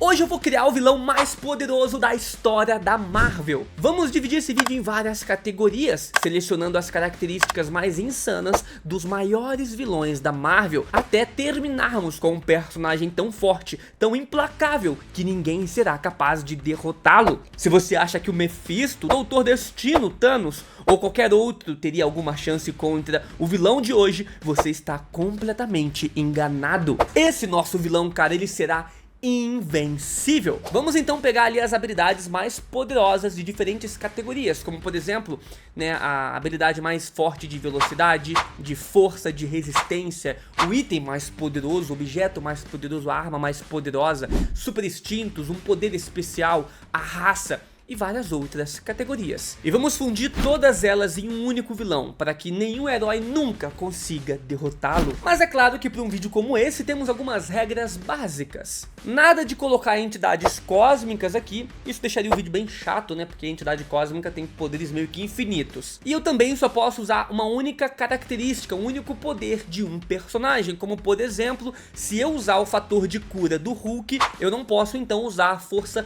Hoje eu vou criar o vilão mais poderoso da história da Marvel. Vamos dividir esse vídeo em várias categorias, selecionando as características mais insanas dos maiores vilões da Marvel, até terminarmos com um personagem tão forte, tão implacável, que ninguém será capaz de derrotá-lo. Se você acha que o Mephisto, Doutor Destino, Thanos ou qualquer outro teria alguma chance contra o vilão de hoje, você está completamente enganado. Esse nosso vilão, cara, ele será invencível. Vamos então pegar ali as habilidades mais poderosas de diferentes categorias, como por exemplo, né, a habilidade mais forte de velocidade, de força, de resistência, o item mais poderoso, o objeto mais poderoso, a arma mais poderosa, super instintos, um poder especial, a raça e várias outras categorias. E vamos fundir todas elas em um único vilão, para que nenhum herói nunca consiga derrotá-lo. Mas é claro que para um vídeo como esse temos algumas regras básicas. Nada de colocar entidades cósmicas aqui, isso deixaria o vídeo bem chato, né? Porque a entidade cósmica tem poderes meio que infinitos. E eu também só posso usar uma única característica, um único poder de um personagem, como por exemplo, se eu usar o fator de cura do Hulk, eu não posso então usar a força,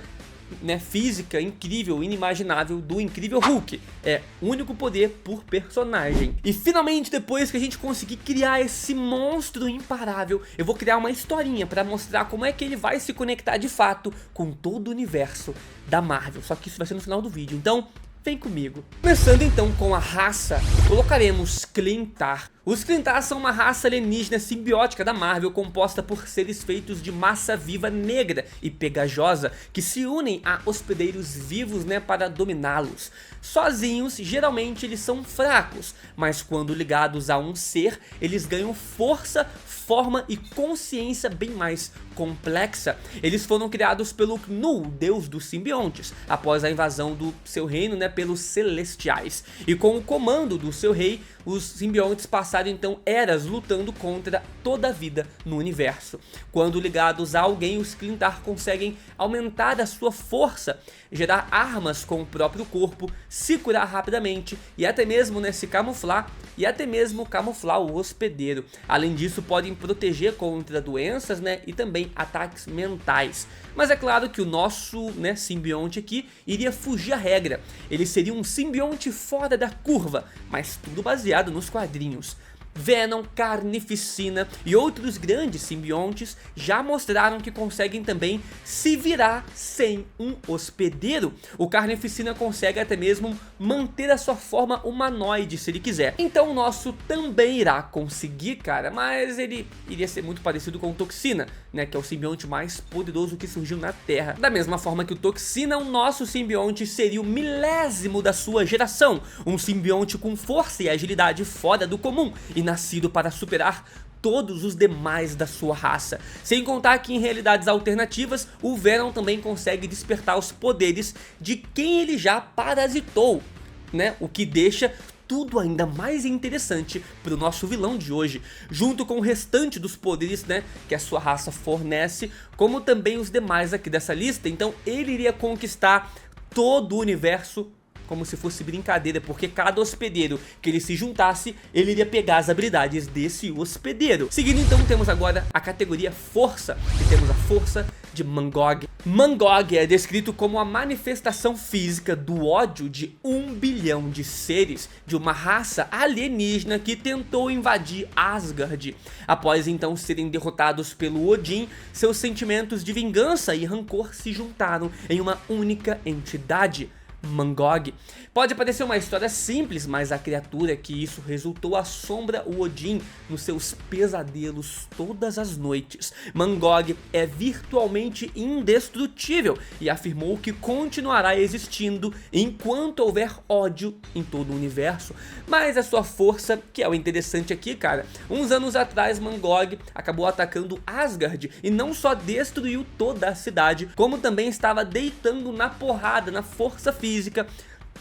né, física incrível, inimaginável do incrível Hulk. É único poder por personagem. E finalmente, depois que a gente conseguir criar esse monstro imparável, eu vou criar uma historinha para mostrar como é que ele vai se conectar de fato com todo o universo da Marvel. Só que isso vai ser no final do vídeo, então vem comigo. Começando então com a raça, colocaremos Klyntar. Os Klyntar são uma raça alienígena simbiótica da Marvel, composta por seres feitos de massa viva negra e pegajosa, que se unem a hospedeiros vivos, né, para dominá-los. Sozinhos, geralmente eles são fracos, mas quando ligados a um ser, eles ganham força, forma e consciência bem mais complexa. Eles foram criados pelo Knull, deus dos simbiontes, após a invasão do seu reino, né, pelos Celestiais. E com o comando do seu rei, os simbiontes passaram então eras lutando contra toda a vida no universo. Quando ligados a alguém, os Klyntar conseguem aumentar a sua força, gerar armas com o próprio corpo, se curar rapidamente e até mesmo, né, se camuflar e até mesmo camuflar o hospedeiro. Além disso, podem proteger contra doenças, né, e também ataques mentais. Mas é claro que o nosso, né, simbionte aqui iria fugir à regra. Ele seria um simbionte fora da curva, mas tudo baseado nos quadrinhos. Venom, Carnificina e outros grandes simbiontes já mostraram que conseguem também se virar sem um hospedeiro. O Carnificina consegue até mesmo manter a sua forma humanoide se ele quiser. Então o nosso também irá conseguir, cara, mas ele iria ser muito parecido com o Toxina, né, que é o simbionte mais poderoso que surgiu na Terra. Da mesma forma que o Toxina, o nosso simbionte seria o milésimo da sua geração, um simbionte com força e agilidade fora do comum e nascido para superar todos os demais da sua raça. Sem contar que em realidades alternativas, o Venom também consegue despertar os poderes de quem ele já parasitou, né? O que deixa tudo ainda mais interessante para o nosso vilão de hoje, junto com o restante dos poderes, né, que a sua raça fornece, como também os demais aqui dessa lista. Então ele iria conquistar todo o universo como se fosse brincadeira, porque cada hospedeiro que ele se juntasse, ele iria pegar as habilidades desse hospedeiro. Seguindo então, temos agora a categoria Força, e temos a força de Mangog. Mangog é descrito como a manifestação física do ódio de 1 bilhão de seres de uma raça alienígena que tentou invadir Asgard. Após então serem derrotados pelo Odin, seus sentimentos de vingança e rancor se juntaram em uma única entidade, Mangog. Pode parecer uma história simples, mas a criatura que isso resultou assombra o Odin nos seus pesadelos todas as noites. Mangog é virtualmente indestrutível e afirmou que continuará existindo enquanto houver ódio em todo o universo. Mas a sua força, que é o interessante aqui, cara, uns anos atrás Mangog acabou atacando Asgard e não só destruiu toda a cidade, como também estava deitando na porrada, na força física,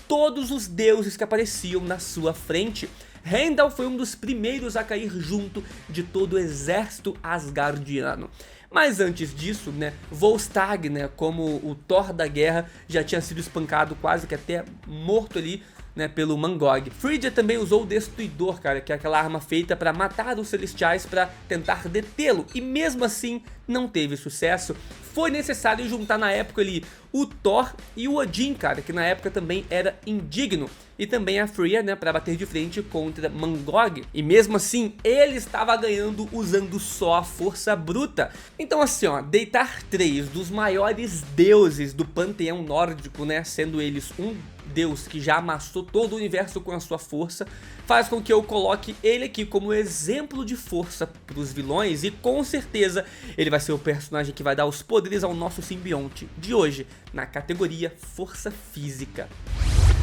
todos os deuses que apareciam na sua frente. Heimdall foi um dos primeiros a cair junto de todo o exército asgardiano. Mas antes disso, né, Volstagg, né, como o Thor da guerra, já tinha sido espancado quase que até morto ali né, pelo Mangog. Phrygia também usou o Destruidor, cara, que é aquela arma feita para matar os Celestiais para tentar detê-lo, e mesmo assim não teve sucesso. Foi necessário juntar na época ali o Thor e o Odin, cara, que na época também era indigno, e também a Freya, né, para bater de frente contra Mangog, e mesmo assim ele estava ganhando usando só a força bruta. Então assim, ó, deitar 3 dos maiores deuses do panteão nórdico, né, sendo eles um deus que já amassou todo o universo com a sua força, faz com que eu coloque ele aqui como exemplo de força para os vilões, e com certeza ele vai ser o personagem que vai dar os poderes ao nosso simbionte de hoje, na categoria Força Física.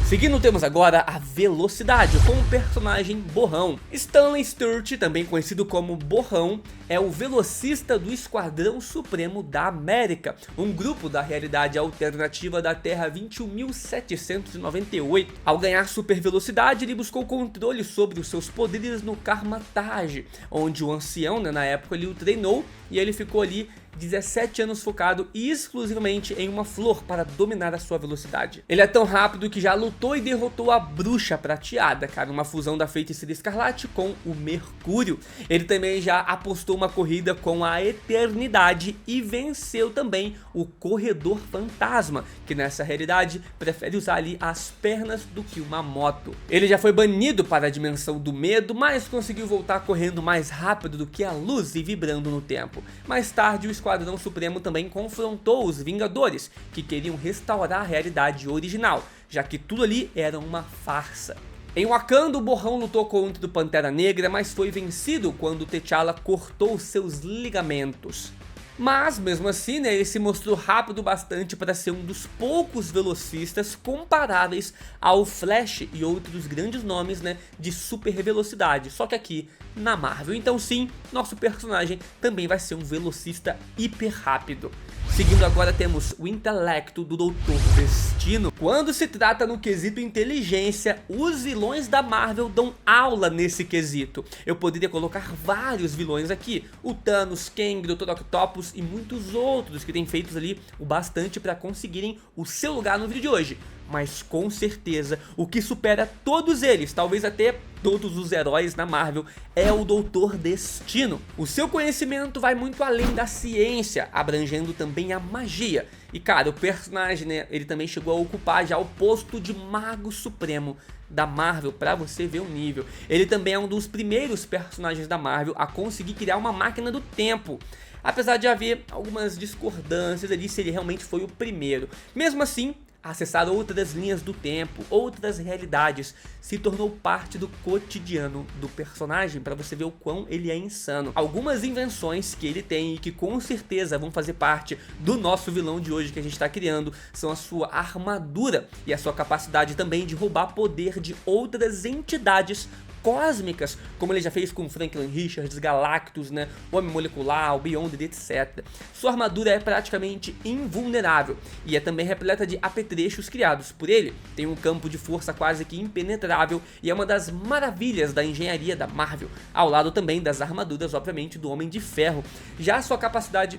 Seguindo, temos agora a velocidade com o personagem Borrão. Stanley Sturt, também conhecido como Borrão, é o velocista do Esquadrão Supremo da América, um grupo da realidade alternativa da Terra 21.798. Ao ganhar super velocidade, ele buscou controle sobre os seus poderes no Kamar-Taj, onde o ancião, né, na época, ele o treinou, e ele ficou ali 17 anos focado exclusivamente em uma flor para dominar a sua velocidade. Ele é tão rápido que já lutou e derrotou a Bruxa Prateada, cara, uma fusão da Feiticeira Escarlate com o Mercúrio. Ele também já apostou uma corrida com a Eternidade e venceu também o Corredor Fantasma, que nessa realidade prefere usar ali as pernas do que uma moto. Ele já foi banido para a dimensão do medo, mas conseguiu voltar correndo mais rápido do que a luz e vibrando no tempo. Mais tarde, o Esquadrão Supremo também confrontou os Vingadores, que queriam restaurar a realidade original, já que tudo ali era uma farsa. Em Wakanda, o Borrão lutou contra o Pantera Negra, mas foi vencido quando T'Challa cortou seus ligamentos. Mas, mesmo assim, né, ele se mostrou rápido bastante para ser um dos poucos velocistas comparáveis ao Flash e outros grandes nomes, né, de super velocidade, só que aqui na Marvel. Então sim, nosso personagem também vai ser um velocista hiper rápido. Seguindo agora, temos o intelecto do Doutor Destino. Quando se trata no quesito inteligência, os vilões da Marvel dão aula nesse quesito. Eu poderia colocar vários vilões aqui, o Thanos, Kang, Dr. Octopus e muitos outros que têm feito ali o bastante para conseguirem o seu lugar no vídeo de hoje. Mas com certeza, o que supera todos eles, talvez até todos os heróis na Marvel, é o Doutor Destino. O seu conhecimento vai muito além da ciência, abrangendo também a magia. E cara, o personagem, né, ele também chegou a ocupar já o posto de Mago Supremo da Marvel, pra você ver o nível. Ele também é um dos primeiros personagens da Marvel a conseguir criar uma máquina do tempo. Apesar de haver algumas discordâncias ali se ele realmente foi o primeiro. Mesmo assim, acessar outras linhas do tempo, outras realidades, se tornou parte do cotidiano do personagem, para você ver o quão ele é insano. Algumas invenções que ele tem e que com certeza vão fazer parte do nosso vilão de hoje que a gente está criando são a sua armadura e a sua capacidade também de roubar poder de outras entidades cósmicas, como ele já fez com Franklin Richards, Galactus, né, o Homem Molecular, o Beyonder, etc. Sua armadura é praticamente invulnerável e é também repleta de apetrechos criados por ele. Tem um campo de força quase que impenetrável e é uma das maravilhas da engenharia da Marvel, ao lado também das armaduras, obviamente, do Homem de Ferro. Já a sua capacidade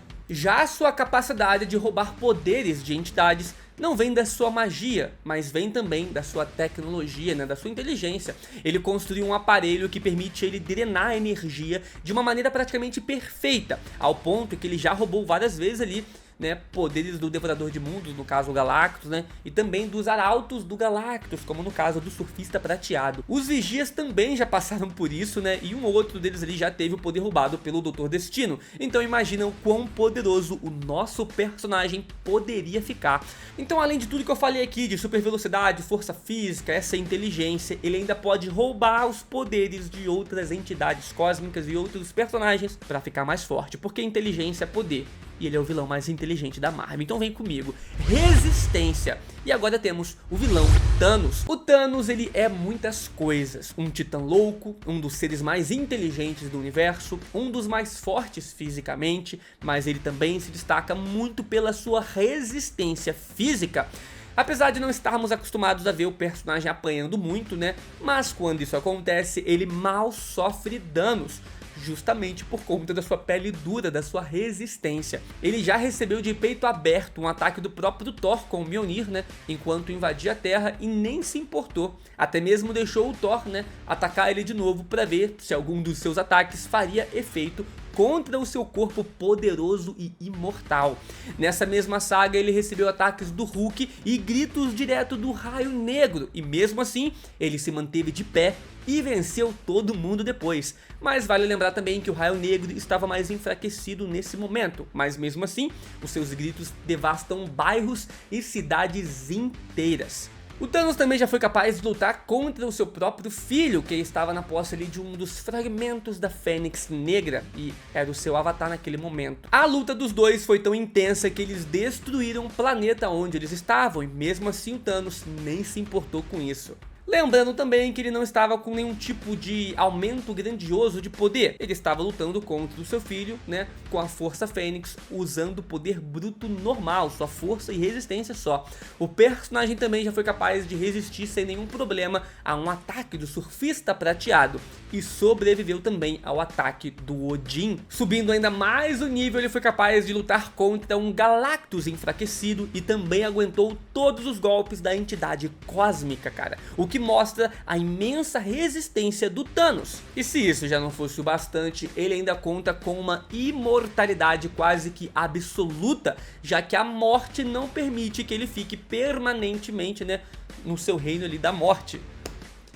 de roubar poderes de entidades não vem da sua magia, mas vem também da sua tecnologia, né, da sua inteligência. Ele construiu um aparelho que permite ele drenar a energia de uma maneira praticamente perfeita, ao ponto que ele já roubou várias vezes ali, né, poderes do Devorador de Mundos, no caso o Galactus, né, e também dos Arautos do Galactus, como no caso do Surfista Prateado. Os Vigias também já passaram por isso, né, e um ou outro deles ali já teve o poder roubado pelo Doutor Destino. Então imagina o quão poderoso o nosso personagem poderia ficar. Então, além de tudo que eu falei aqui, de super velocidade, força física, essa inteligência, ele ainda pode roubar os poderes de outras entidades cósmicas e outros personagens para ficar mais forte, porque inteligência é poder. E ele é o vilão mais inteligente da Marvel. Então vem comigo. Resistência. E agora temos o vilão Thanos. O Thanos, ele é muitas coisas. Um titã louco, um dos seres mais inteligentes do universo, um dos mais fortes fisicamente, mas ele também se destaca muito pela sua resistência física. Apesar de não estarmos acostumados a ver o personagem apanhando muito, né? Mas quando isso acontece, ele mal sofre danos. justamente por conta da sua pele dura, da sua resistência. Ele já recebeu de peito aberto um ataque do próprio Thor com o Mjolnir, né, enquanto invadia a Terra, e nem se importou. Até mesmo deixou o Thor, né, atacar ele de novo para ver se algum dos seus ataques faria efeito contra o seu corpo poderoso e imortal. Nessa mesma saga ele recebeu ataques do Hulk e gritos direto do Raio Negro, e mesmo assim ele se manteve de pé e venceu todo mundo depois. Mas vale lembrar também que o Raio Negro estava mais enfraquecido nesse momento, mas mesmo assim os seus gritos devastam bairros e cidades inteiras. O Thanos também já foi capaz de lutar contra o seu próprio filho, que estava na posse ali de um dos fragmentos da Fênix Negra, e era o seu avatar naquele momento. A luta dos dois foi tão intensa que eles destruíram o planeta onde eles estavam, e mesmo assim o Thanos nem se importou com isso. Lembrando também que ele não estava com nenhum tipo de aumento grandioso de poder. Ele estava lutando contra o seu filho, né, com a Força Fênix, usando o poder bruto normal, sua força e resistência só. O personagem também já foi capaz de resistir sem nenhum problema a um ataque do Surfista Prateado, e sobreviveu também ao ataque do Odin. Subindo ainda mais o nível, ele foi capaz de lutar contra um Galactus enfraquecido e também aguentou todos os golpes da entidade cósmica, cara. O que mostra a imensa resistência do Thanos. E se isso já não fosse o bastante, ele ainda conta com uma imortalidade quase que absoluta, já que a morte não permite que ele fique permanentemente, né, no seu reino ali da morte.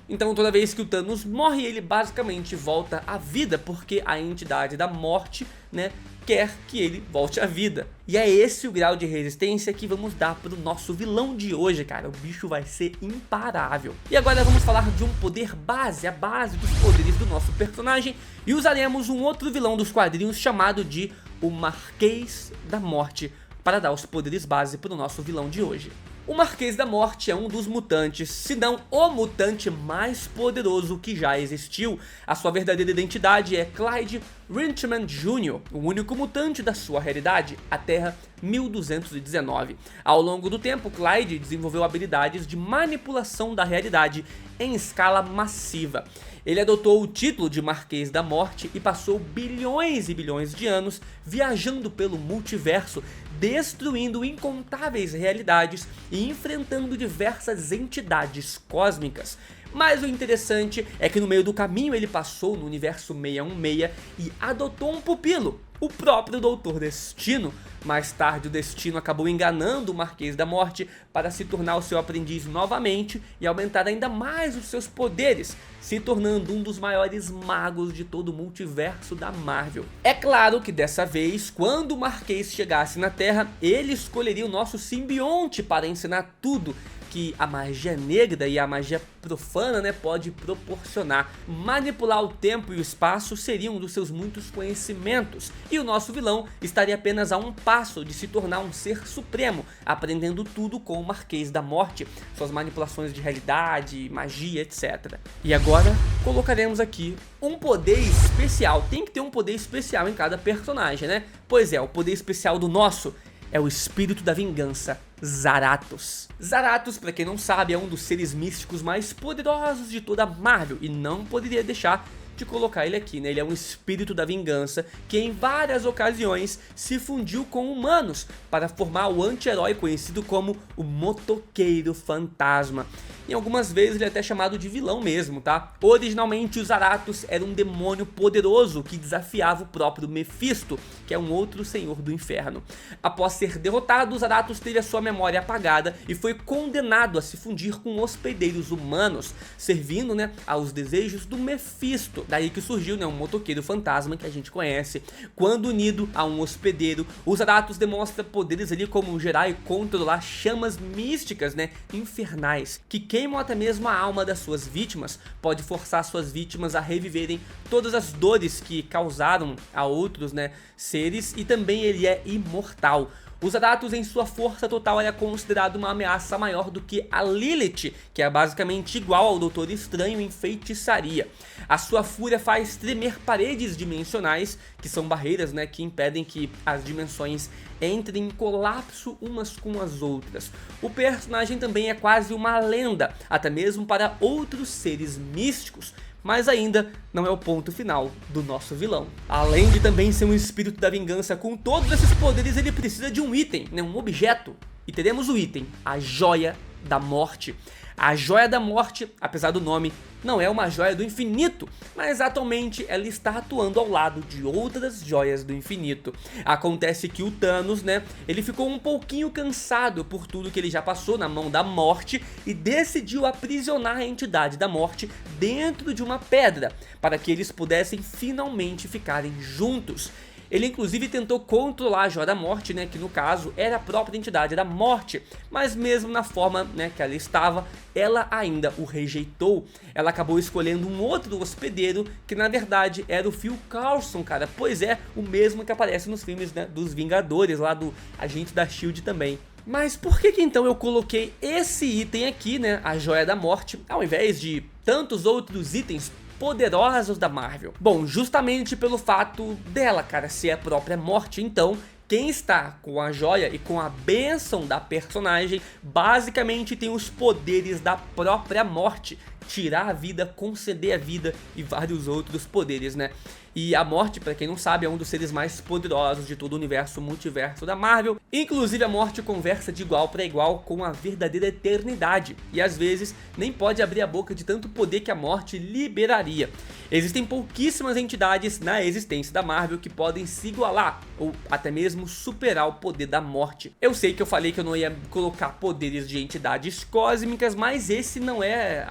Então toda vez que o Thanos morre, ele basicamente volta à vida, porque a entidade da morte, né, quer que ele volte à vida. E é esse o grau de resistência que vamos dar para o nosso vilão de hoje, cara. O bicho vai ser imparável. E agora vamos falar de um poder base, a base dos poderes do nosso personagem, e usaremos um outro vilão dos quadrinhos chamado de o Marquês da Morte para dar os poderes base para o nosso vilão de hoje. O Marquês da Morte é um dos mutantes, se não o mutante mais poderoso que já existiu. A sua verdadeira identidade é Clyde Rinchman Jr., o único mutante da sua realidade, a Terra 1219. Ao longo do tempo, Clyde desenvolveu habilidades de manipulação da realidade em escala massiva. Ele adotou o título de Marquês da Morte e passou bilhões e bilhões de anos viajando pelo multiverso, destruindo incontáveis realidades e enfrentando diversas entidades cósmicas. Mas o interessante é que no meio do caminho ele passou no universo 616 e adotou um pupilo, o próprio Doutor Destino. Mais tarde o Destino acabou enganando o Marquês da Morte para se tornar o seu aprendiz novamente e aumentar ainda mais os seus poderes, se tornando um dos maiores magos de todo o multiverso da Marvel. É claro que dessa vez, quando o Marquês chegasse na Terra, ele escolheria o nosso simbionte para ensinar tudo que a magia negra e a magia profana, né, pode proporcionar. Manipular o tempo e o espaço seria um dos seus muitos conhecimentos, e o nosso vilão estaria apenas a um passo de se tornar um ser supremo, aprendendo tudo com o Marquês da Morte, suas manipulações de realidade, magia, etc. E agora colocaremos aqui um poder especial. Tem que ter um poder especial em cada personagem, né? Pois é, o poder especial do nosso é o espírito da vingança, Zarathos. Zarathos, pra quem não sabe, é um dos seres místicos mais poderosos de toda a Marvel, e não poderia deixar de colocar ele aqui, né? Ele é um espírito da vingança que em várias ocasiões se fundiu com humanos para formar o anti-herói conhecido como o Motoqueiro Fantasma. E algumas vezes ele é até chamado de vilão mesmo, tá? Originalmente o Zarathos era um demônio poderoso que desafiava o próprio Mephisto, que é um outro senhor do inferno. Após ser derrotado, o Zarathos teve a sua memória apagada e foi condenado a se fundir com hospedeiros humanos, servindo, né, aos desejos do Mephisto. Daí que surgiu, né, um motoqueiro fantasma que a gente conhece. Quando unido a um hospedeiro, o Zarathos demonstra poderes ali como gerar e controlar chamas místicas, né, infernais, que queimam até mesmo a alma das suas vítimas. Pode forçar suas vítimas a reviverem todas as dores que causaram a outros, né, seres, e também ele é imortal. O Zarathos, em sua força total, é considerado uma ameaça maior do que a Lilith, que é basicamente igual ao Doutor Estranho em feitiçaria. A sua fúria faz tremer paredes dimensionais, que são barreiras, né, que impedem que as dimensões entrem em colapso umas com as outras. O personagem também é quase uma lenda, até mesmo para outros seres místicos, mas ainda não é o ponto final do nosso vilão. Além de também ser um espírito da vingança com todos esses poderes, ele precisa de um item, né, um objeto. E teremos o item, a Joia da Morte. A Joia da Morte, apesar do nome, não é uma joia do infinito, mas atualmente ela está atuando ao lado de outras joias do infinito. Acontece que o Thanos, né, ele ficou um pouquinho cansado por tudo que ele já passou na mão da morte e decidiu aprisionar a entidade da morte dentro de uma pedra, para que eles pudessem finalmente ficarem juntos. Ele inclusive tentou controlar a Joia da Morte, né, que no caso era a própria entidade da morte, mas mesmo na forma, né, que ela estava, ela ainda o rejeitou. Ela acabou escolhendo um outro hospedeiro, que na verdade era o Phil Coulson, cara, pois é, o mesmo que aparece nos filmes, né, dos Vingadores, lá do Agente da S.H.I.E.L.D. também. Mas por que então eu coloquei esse item aqui, né, a Joia da Morte, ao invés de tantos outros itens poderosos da Marvel? Bom, justamente pelo fato dela, cara, ser a própria morte. Então, quem está com a joia e com a bênção da personagem, basicamente tem os poderes da própria morte. Tirar a vida, conceder a vida e vários outros poderes, né? E a morte, pra quem não sabe, é um dos seres mais poderosos de todo o universo multiverso da Marvel. Inclusive a morte conversa de igual para igual com a verdadeira eternidade. E às vezes nem pode abrir a boca de tanto poder que a morte liberaria. Existem pouquíssimas entidades na existência da Marvel que podem se igualar ou até mesmo superar o poder da morte. Eu sei que eu falei que eu não ia colocar poderes de entidades cósmicas, mas esse não é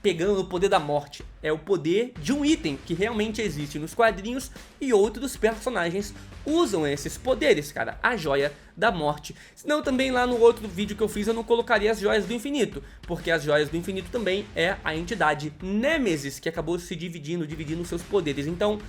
pegando o poder da morte, é o poder de um item que realmente existe nos quadrinhos e outros personagens usam esses poderes, cara, a Joia da Morte. Senão também lá no outro vídeo que eu fiz eu não colocaria as Joias do Infinito, porque as Joias do Infinito também é a entidade Nêmesis que acabou se dividindo seus poderes, então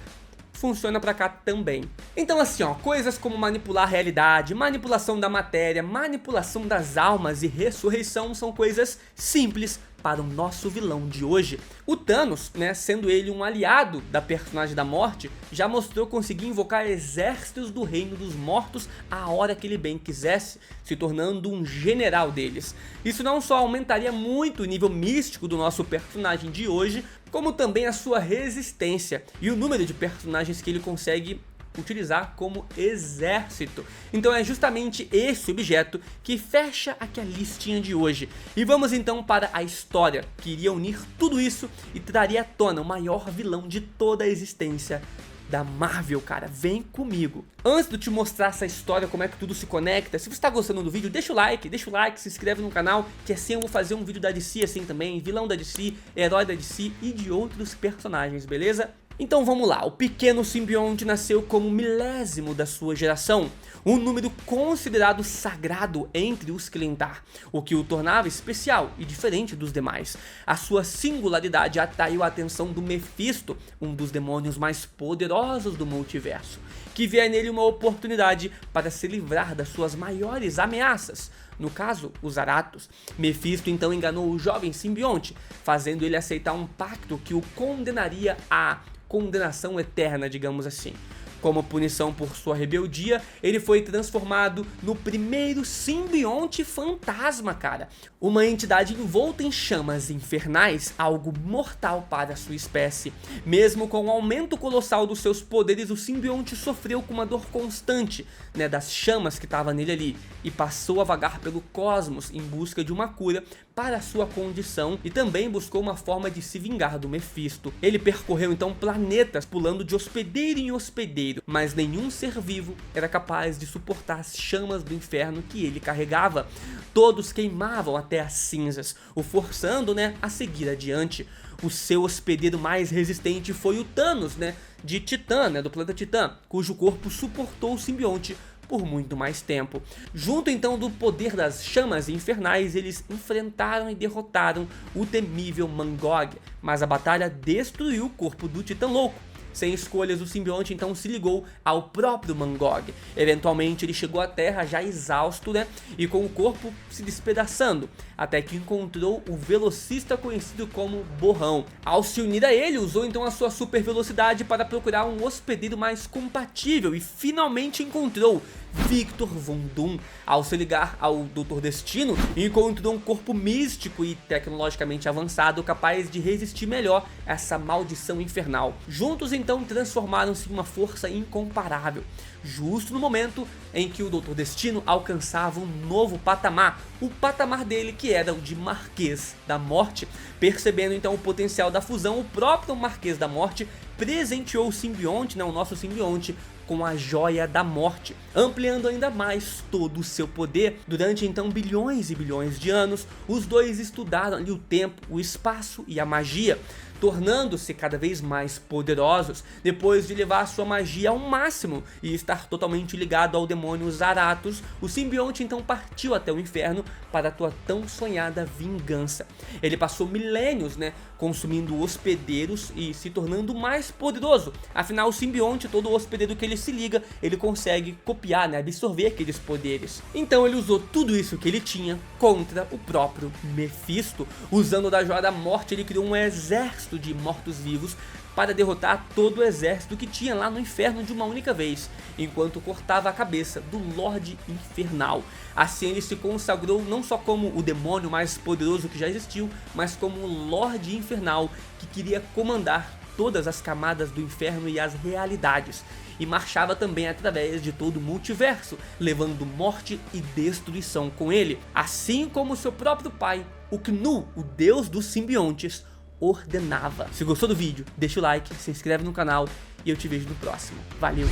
funciona pra cá também. Então assim, ó, coisas como manipular a realidade, manipulação da matéria, manipulação das almas e ressurreição são coisas simples para o nosso vilão de hoje. O Thanos, né, sendo ele um aliado da personagem da morte, já mostrou conseguir invocar exércitos do reino dos mortos a hora que ele bem quisesse, se tornando um general deles. Isso não só aumentaria muito o nível místico do nosso personagem de hoje, como também a sua resistência e o número de personagens que ele consegue utilizar como exército. Então é justamente esse objeto que fecha aqui a listinha de hoje. E vamos então para a história que iria unir tudo isso e traria à tona o maior vilão de toda a existência da Marvel, cara. Vem comigo. Antes de eu te mostrar essa história, como é que tudo se conecta, se você está gostando do vídeo, deixa o like, se inscreve no canal, que assim eu vou fazer um vídeo da DC assim também, vilão da DC, herói da DC e de outros personagens, beleza? Então vamos lá, o pequeno simbionte nasceu como milésimo da sua geração, um número considerado sagrado entre os Klyntar, o que o tornava especial e diferente dos demais. A sua singularidade atraiu a atenção do Mephisto, um dos demônios mais poderosos do multiverso, que vê nele uma oportunidade para se livrar das suas maiores ameaças. No caso, os Zarathos. Mephisto então enganou o jovem simbionte, fazendo ele aceitar um pacto que o condenaria a condenação eterna, digamos assim. Como punição por sua rebeldia, ele foi transformado no primeiro simbionte fantasma, cara. Uma entidade envolta em chamas infernais, algo mortal para a sua espécie. Mesmo com o aumento colossal dos seus poderes, o simbionte sofreu com uma dor constante, né, das chamas que estava nele ali, e passou a vagar pelo cosmos em busca de uma cura para a sua condição e também buscou uma forma de se vingar do Mephisto. Ele percorreu então planetas, pulando de hospedeiro em hospedeiro, mas nenhum ser vivo era capaz de suportar as chamas do inferno que ele carregava. Todos queimavam até as cinzas, o forçando, né, a seguir adiante. O seu hospedeiro mais resistente foi o Thanos, né, de Titã, né, do planeta Titã, cujo corpo suportou o simbionte por muito mais tempo. Junto então do poder das chamas infernais, eles enfrentaram e derrotaram o temível Mangog, mas a batalha destruiu o corpo do Titã Louco. Sem escolhas, o simbionte então se ligou ao próprio Mangog. Eventualmente ele chegou à Terra já exausto, né, e com o corpo se despedaçando, até que encontrou o velocista conhecido como Borrão. Ao se unir a ele, usou então a sua super velocidade para procurar um hospedeiro mais compatível e finalmente encontrou, Victor Von Doom. Ao se ligar ao Dr. Destino, encontrou um corpo místico e tecnologicamente avançado capaz de resistir melhor a essa maldição infernal. Juntos então transformaram-se em uma força incomparável, justo no momento em que o Dr. Destino alcançava um novo patamar, o patamar dele que era o de Marquês da Morte. Percebendo então o potencial da fusão, o próprio Marquês da Morte presenteou o simbionte, o nosso simbionte, com a Joia da Morte, ampliando ainda mais todo o seu poder. Durante então bilhões e bilhões de anos, os dois estudaram ali o tempo, o espaço e a magia, tornando-se cada vez mais poderosos. Depois de levar sua magia ao máximo e estar totalmente ligado ao demônio Zarathos, o simbionte então partiu até o inferno para a tua tão sonhada vingança. Ele passou milênios, consumindo hospedeiros e se tornando mais poderoso. Afinal, o simbionte, todo hospedeiro que ele se liga, ele consegue copiar, absorver aqueles poderes. Então ele usou tudo isso que ele tinha contra o próprio Mephisto. Usando da Joia da Morte, ele criou um exército de mortos-vivos para derrotar todo o exército que tinha lá no inferno de uma única vez, enquanto cortava a cabeça do Lorde Infernal. Assim ele se consagrou não só como o demônio mais poderoso que já existiu, mas como o Lorde Infernal, que queria comandar todas as camadas do inferno e as realidades, e marchava também através de todo o multiverso, levando morte e destruição com ele, assim como seu próprio pai, o Knu, o deus dos simbiontes, ordenava. Se gostou do vídeo, deixa o like, se inscreve no canal e eu te vejo no próximo. Valeu!